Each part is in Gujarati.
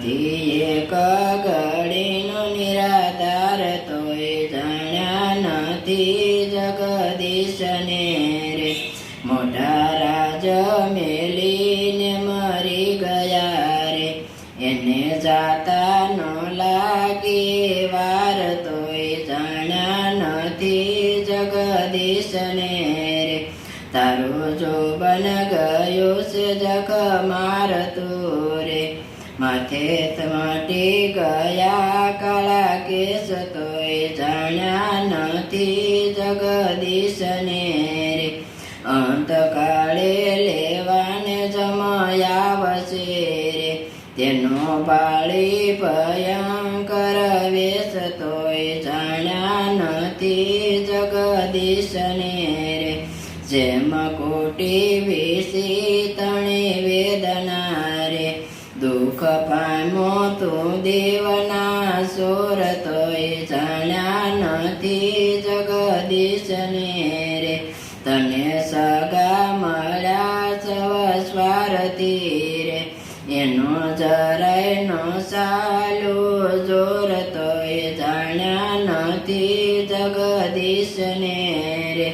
નથી એક ઘડીનો નિરાધાર તોય જાણ્યા નથી જગદીશને રે મોટા રાજ મેલીને મરી ગયા રે એને જાતા ન લાગી વાર તોય જાણ્યા નથી જગદીશને રે તારો જોબન ગયો છે જખ મારતું રે માથે માટી ગયા કાળા કેસ તોય જાણ્યા નથી જગદીશને રે અંતકાળે લેવાને જમાયાવશે રે તેનો બાળી ભયંકર વેશ તોય જાણ્યા નથી જગદીશને રે જેમ કોટી વિષી તણે વેદના રે દુઃખ પામો તું દેવના સોર તોય જાણ્યા નથી જગદીશને રે તને સગા મળ્યા સવ સ્વાર્થી રે એનો જરાય નો સાલો જોર તોય જાણ્યા નથી જગદીશને રે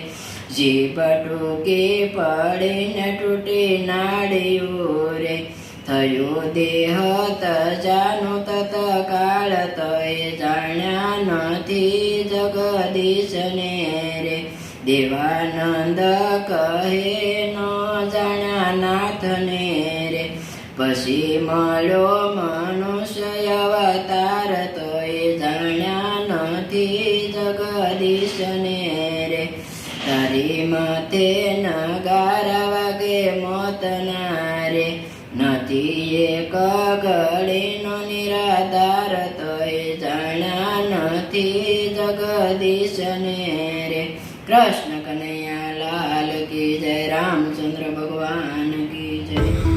જીભ ટૂંકી પડીને તૂટી નાડ્યું રે થયું દેહ તજાનું તત્કાળ તોય જાણ્યા નથી જગદીશને રે દેવાનંદ કહે નો જાણ્યા નાથને રે પછી મળ્યો મનુષ્ય અવતાર તોય જાણ્યા નથી જગદીશને રે તારી માથે નગાર વાગે મોતના રે નથી એક ઘડીનો નિરાધાર તોય જાણ્યા નથી જગદીશને રે કૃષ્ણ કનૈયા લાલ કી જય રામચંદ્ર ભગવાન કી જય।